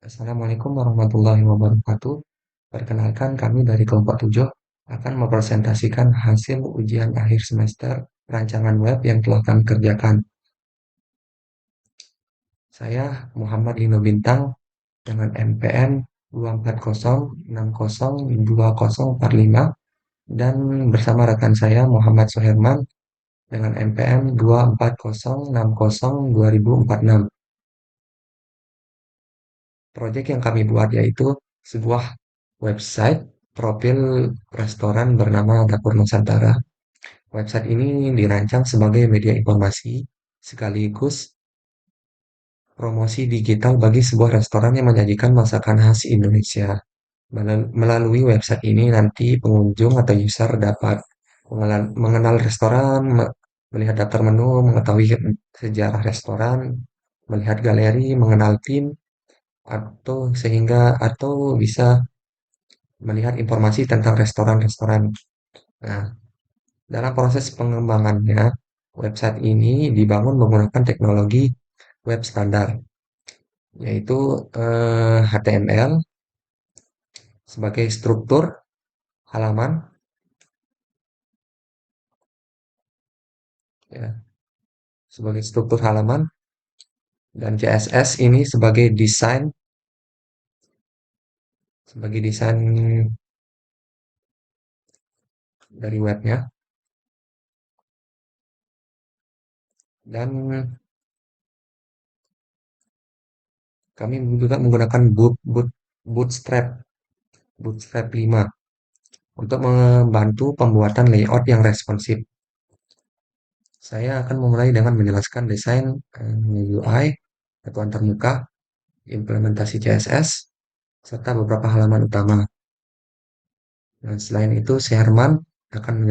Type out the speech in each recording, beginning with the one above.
Assalamualaikum warahmatullahi wabarakatuh. Perkenalkan kami dari kelompok 7 akan mempresentasikan hasil ujian akhir semester rancangan web yang telah kami kerjakan. Saya Muhammad Lino Bintang dengan NPM 240602045 dan bersama rekan saya Muhammad Suherman dengan NPM 240602046. Proyek yang kami buat yaitu sebuah website profil restoran bernama Dapur Nusantara. Website ini dirancang sebagai media informasi sekaligus promosi digital bagi sebuah restoran yang menyajikan masakan khas Indonesia. Melalui website ini nanti pengunjung atau user dapat mengenal restoran, melihat daftar menu, mengetahui sejarah restoran, melihat galeri, mengenal tim, atau bisa melihat informasi tentang restoran-restoran. Nah, dalam proses pengembangannya, website ini dibangun menggunakan teknologi web standar, yaitu HTML sebagai struktur halaman, ya, sebagai struktur halaman, dan CSS ini sebagai desain dari webnya, dan kami juga menggunakan Bootstrap, Bootstrap 5 untuk membantu pembuatan layout yang responsif. Saya akan memulai dengan menjelaskan desain UI atau antarmuka, implementasi CSS, serta beberapa halaman utama. Nah, selain itu, Sherman akan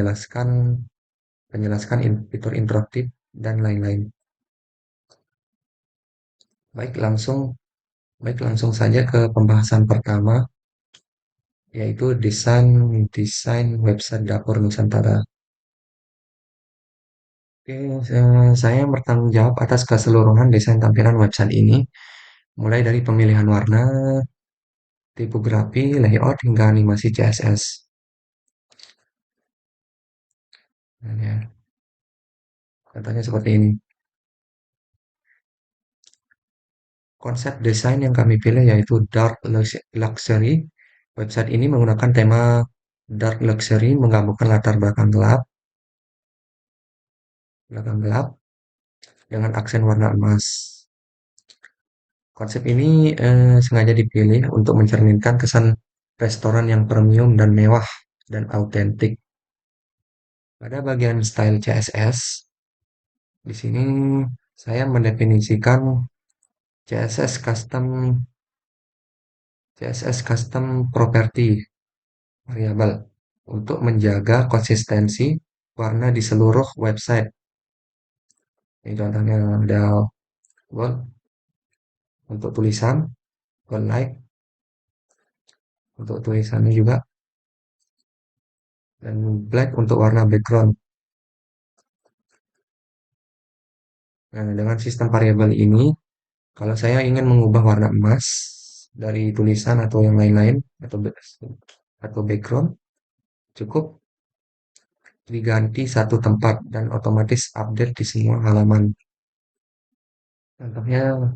fitur interaktif dan lain-lain. Baik, langsung baik langsung saja ke pembahasan pertama, yaitu desain desain website Dapur Nusantara. Oke, saya bertanggung jawab atas keseluruhan desain tampilan website ini, mulai dari pemilihan warna, tipografi, layout, hingga animasi CSS. Nah, ya, contohnya seperti ini. Konsep desain yang kami pilih yaitu Dark Luxury. Website ini menggunakan tema Dark Luxury, menggabungkan latar belakang gelap dengan aksen warna emas. Konsep ini sengaja dipilih untuk mencerminkan kesan restoran yang premium dan mewah dan autentik. Pada bagian style CSS, di sini saya mendefinisikan CSS custom property variabel untuk menjaga konsistensi warna di seluruh website. Ini contohnya ada gold untuk tulisan, gold light untuk tulisannya juga, dan black untuk warna background. Nah, dengan sistem variabel ini, kalau saya ingin mengubah warna emas dari tulisan atau yang lain-lain atau background, cukup diganti satu tempat dan otomatis update di semua halaman. Contohnya,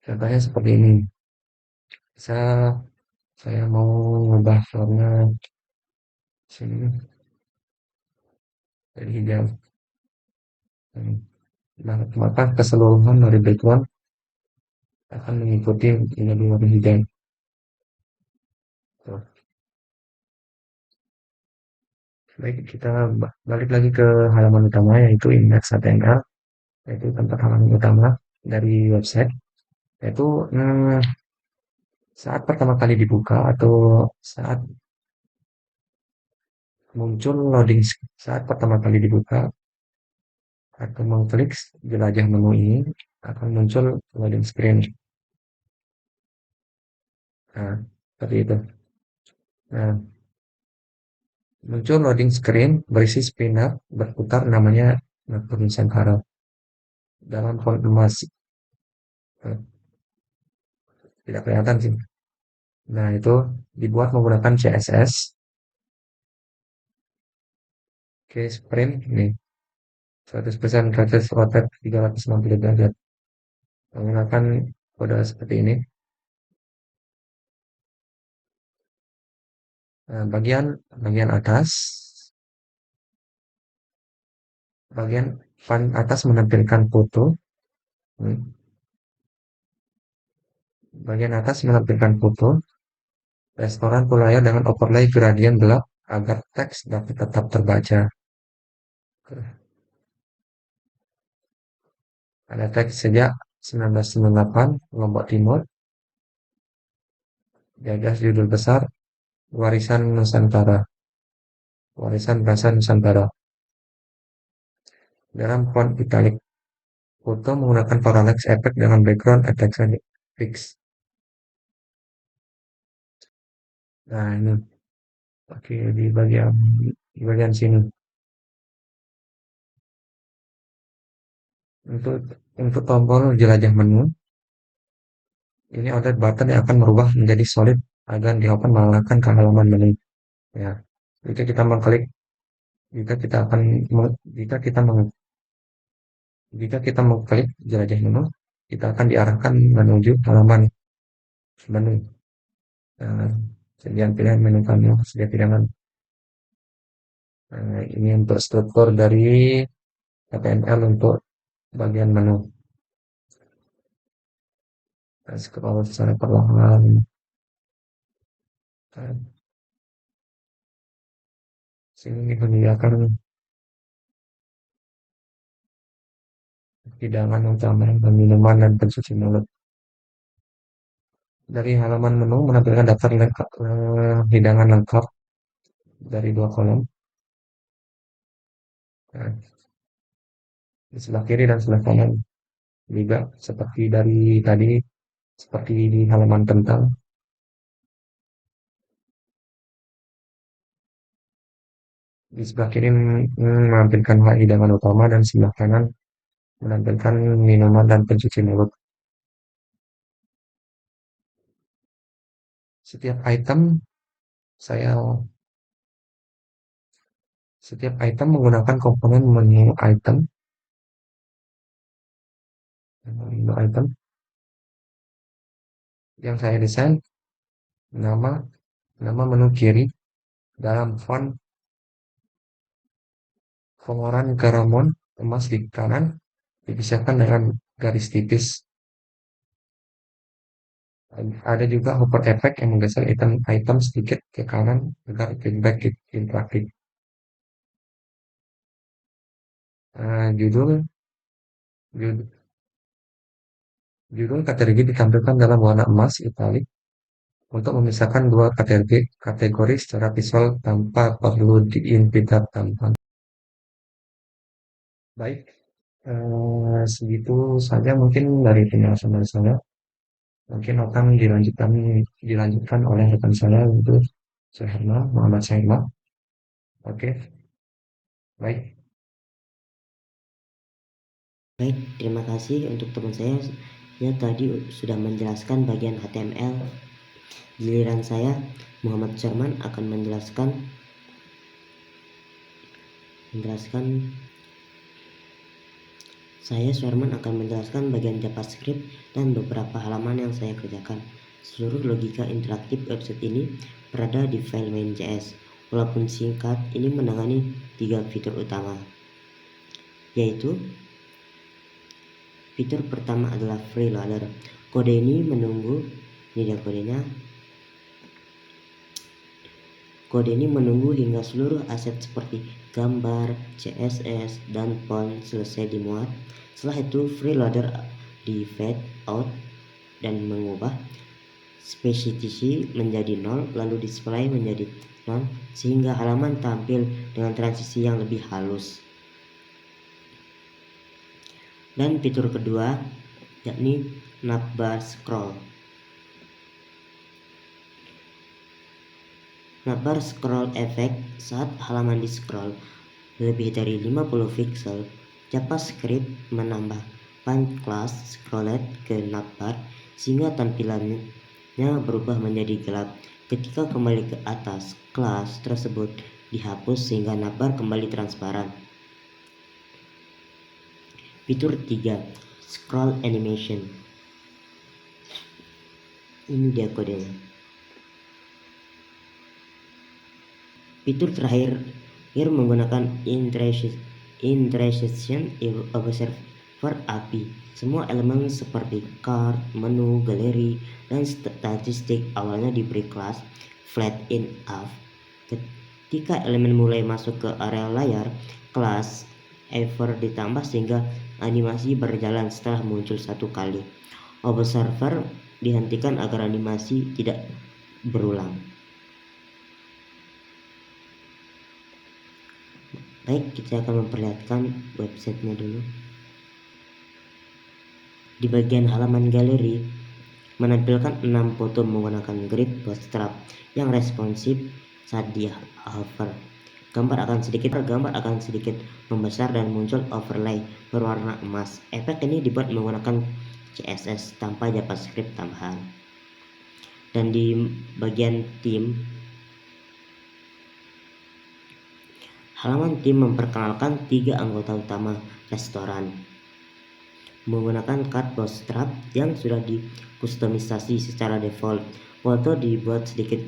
contohnya seperti ini. Saya saya mau mengubah warna sini dari hijau. Nah, maka keseluruhan dari background akan mengikuti ini warna hijau. Tuh. Baik, kita balik lagi ke halaman utama yaitu index HTML, yaitu tempat halaman utama dari website. Yaitu saat pertama kali dibuka atau saat muncul loading saat pertama kali dibuka atau mengklik jelajah menu ini akan muncul loading screen. Nah, seperti itu. Nah, muncul loading screen berisi spinner berputar namanya Dapur Nusantara. Dalam formasi, tidak kelihatan sih. Nah, itu dibuat menggunakan CSS. Oke, sprint nih 100% rotate rotate 360 derajat menggunakan kode seperti ini. Nah, bagian atas bagian paling atas menampilkan foto. Hmm, Bagian atas menampilkan foto restoran Pulayar dengan overlay gradien gelap agar teks dapat tetap terbaca. Ada teks sejak 1998 Lombok Timur, gagas judul besar Warisan Nusantara, Warisan Bahasa Nusantara. Dalam font italic, foto menggunakan parallax effect dengan background attention fix. Nah ini, oke di bagian sini. Untuk untuk tombol jelajah menu, ini ada button yang akan merubah menjadi solid agar dapat mengarahkan ke halaman menu. Ya, jika kita mengklik, jika kita akan, jika kita jika kita mengklik jelajah menu, kita akan diarahkan menuju halaman menu. Nah, sekian pilihan menu kami, sekian pilihan. Nah, ini untuk struktur dari HTML untuk bagian menu. Nah, scroll secara perlahan. Nah, sini menyediakan hidangan utama dan minuman dan pencuci mulut. Dari halaman menu menampilkan daftar lengkap, hidangan lengkap dari 2 kolom. Nah, di sebelah kiri dan sebelah kanan juga seperti dari tadi, seperti di halaman tentang. Di sebelah kiri menampilkan hidangan utama dan sebelah kanan menampilkan minuman dan pencuci mulut. Setiap item saya setiap item menggunakan komponen menu item, menu item yang saya desain, nama nama menu kiri dalam font Fongoran Garamond emas di kanan dipisahkan dengan garis tipis. Ada juga hover effect yang menggeser item sedikit ke kanan agar feedback interaktif. Judul judul judul kategori ditampilkan dalam warna emas italik untuk memisahkan dua kategori secara visual tanpa perlu diinput tampak. Baik, segitu saja mungkin dari penjelasan dari saya. Mungkin akan dilanjutkan oleh rekan saya itu Muhammad Syahirma. Oke, baik. Baik, terima kasih untuk teman saya yang tadi sudah menjelaskan bagian HTML. Giliran saya, Muhammad Syarman, akan menjelaskan bagian JavaScript dan beberapa halaman yang saya kerjakan. Seluruh logika interaktif website ini berada di file main.js. Walaupun singkat, ini menangani 3 fitur utama, yaitu fitur pertama adalah freeloader. Kode ini menunggu, ini dia kodenya. Kode ini menunggu hingga seluruh aset seperti gambar, CSS, dan font selesai dimuat. Setelah itu freeloader di fade out dan mengubah specificity menjadi 0, lalu display menjadi 0, sehingga halaman tampil dengan transisi yang lebih halus. Dan fitur kedua yakni navbar scroll. Navbar scroll effect saat halaman di scroll lebih dari 50 pixel, JavaScript menambah punch class scrolled ke navbar sehingga tampilannya berubah menjadi gelap. Ketika kembali ke atas, kelas tersebut dihapus sehingga navbar kembali transparan. Fitur 3. Scroll Animation. Ini dia kodenya. Fitur terakhir menggunakan Intersection Observer API. Semua elemen seperti card, menu, galeri, dan statistik awalnya diberi kelas flat in off. Ketika elemen mulai masuk ke area layar, kelas ever ditambah sehingga animasi berjalan setelah muncul satu kali. Observer dihentikan agar animasi tidak berulang. Baik, kita akan memperlihatkan websitenya dulu. Di bagian halaman galeri, menampilkan 6 foto menggunakan grid bootstrap yang responsif saat di hover. Gambar akan sedikit membesar dan muncul overlay berwarna emas. Efek ini dibuat menggunakan CSS tanpa JavaScript tambahan. Dan di bagian tim, halaman tim memperkenalkan 3 anggota utama restoran menggunakan card bootstrap yang sudah dikustomisasi secara default. Foto dibuat sedikit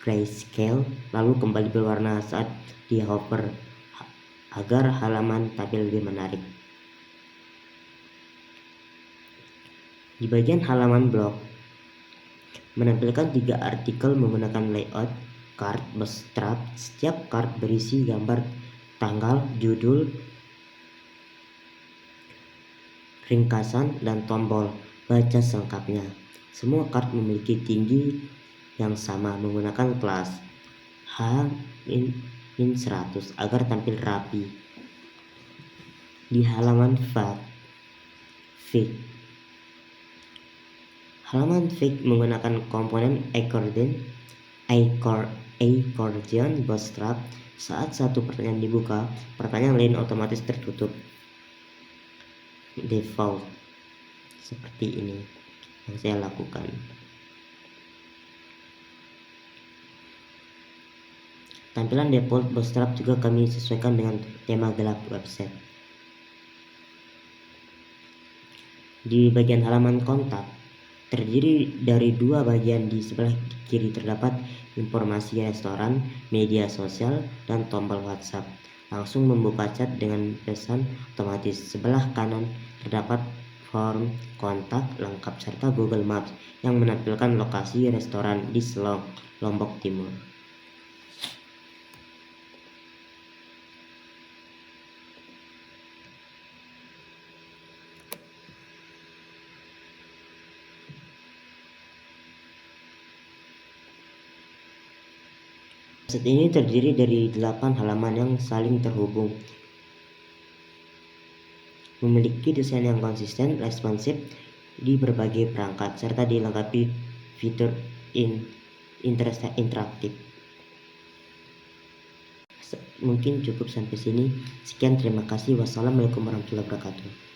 grayscale lalu kembali berwarna saat di hover agar halaman tampil lebih menarik. Di bagian halaman blog, menampilkan 3 artikel menggunakan layout card bootstrap. Setiap card berisi gambar, tanggal, judul, ringkasan, dan tombol baca selengkapnya. Semua card memiliki tinggi yang sama menggunakan kelas H-100 agar tampil rapi. Di halaman feed, menggunakan komponen accordion bootstrap. Saat satu pertanyaan dibuka, pertanyaan lain otomatis tertutup default seperti ini yang saya lakukan. Tampilan default bootstrap juga kami sesuaikan dengan tema gelap website. Di bagian halaman kontak, terdiri dari 2 bagian. Di sebelah kiri terdapat informasi restoran, media sosial, dan tombol WhatsApp. Langsung membuka chat dengan pesan otomatis. Sebelah kanan terdapat form kontak lengkap serta Google Maps yang menampilkan lokasi restoran di Selong, Lombok Timur. Website ini terdiri dari 8 halaman yang saling terhubung, memiliki desain yang konsisten, responsif di berbagai perangkat, serta dilengkapi fitur interaktif. Mungkin cukup sampai sini. Sekian, terima kasih. Wassalamualaikum warahmatullahi wabarakatuh.